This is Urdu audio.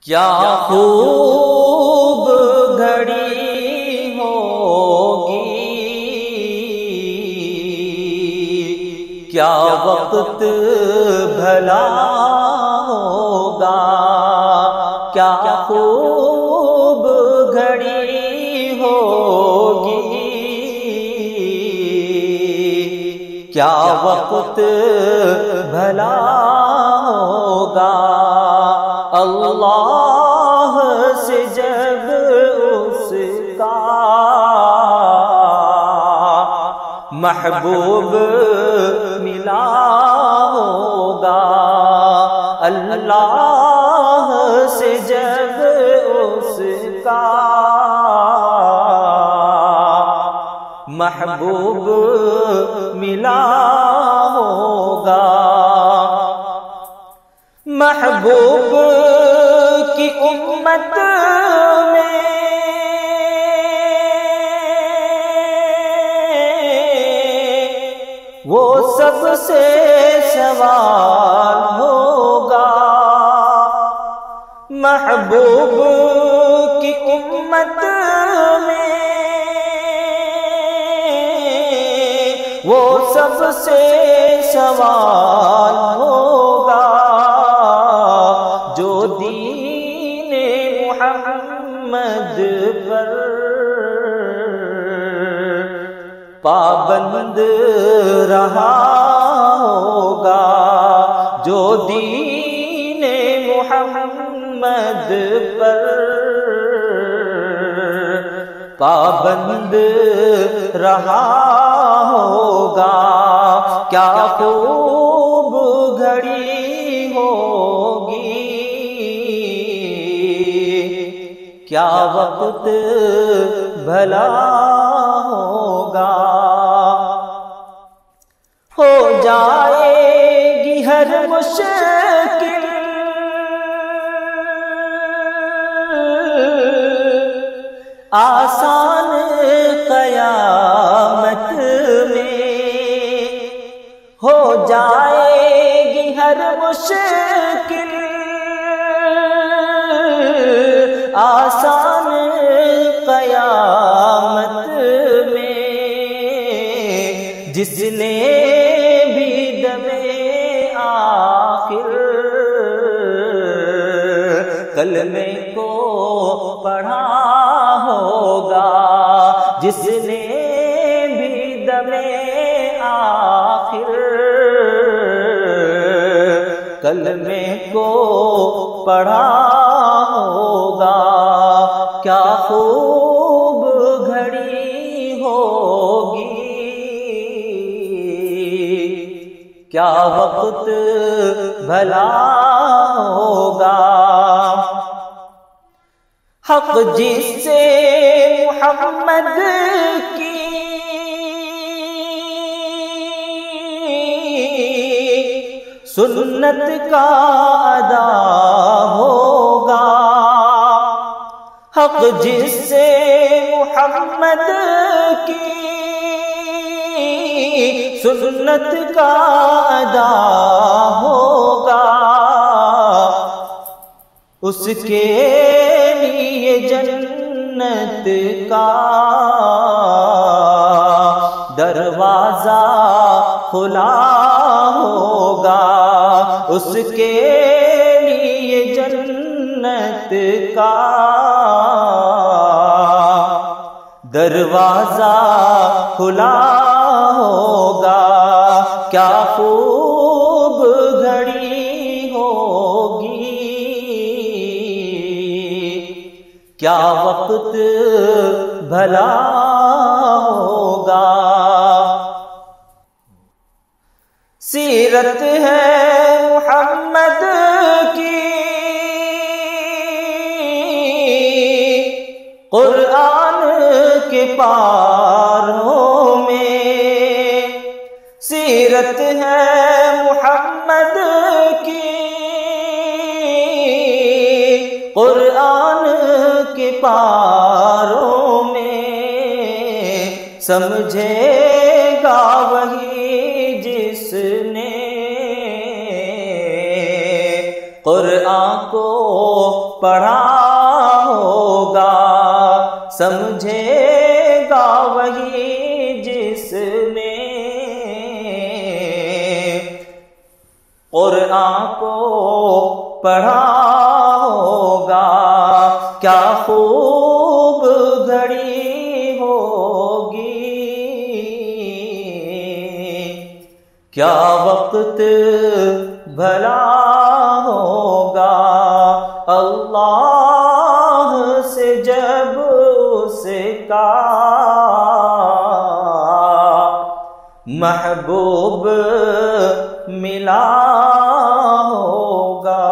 کیا خوب گھڑی ہوگی، کیا وقت بھلا ہوگا، کیا خوب گھڑی ہوگی، کیا وقت بھلا ہوگا۔ اللہ سے جب اس کا محبوب ملا ہوگا، اللہ سے جب اس کا محبوب ملا ہوگا۔ محبوب کی امت میں وہ سب سے سوال ہوگا، محبوب کی امت میں وہ سب سے سوال ہوگا، جو دین محمد پر پابند رہا ہوگا، جو دین محمد پر پابند رہا ہوگا۔ کیا خوب گھڑی ہوگی، کیا وقت بھلا ہوگا۔ ہو جائے گی ہر مشکل آسان قیامت میں، ہو جائے گی ہر مشکل آسان قیامت میں، جس نے بھی دمِ آخر کلمے کو پڑھا ہوگا، جس نے بھی دمِ آخر کلمے کو پڑھا ہوگا۔ کیا خوب گھڑی ہوگی، کیا وقت بھلا ہوگا۔ حق جس سے محمد کی سنت کا ادا ہوگا، حق جس سے محمد کی سنت کا ادا ہوگا، اس کے لیے جنت کا دروازہ کھلا ہوگا، اس کے لیے جنت کا دروازہ کھلا ہوگا۔ کیا خوب گھڑی ہوگی، کیا وقت بھلا ہوگا۔ سیرت ہے محمد کی قرآن کے پاروں میں، سیرت ہے محمد کی قرآن کے پاروں میں، سمجھے گا وہی جس نے قرآن کو پڑھا ہوگا، سمجھے گا وہی جس نے قرآن کو پڑھا ہوگا۔ کیا خوب گھڑی ہوگی، کیا وقت بھلا ہوگا، اللہ سے جب اس کا محبوب ملا ہوگا۔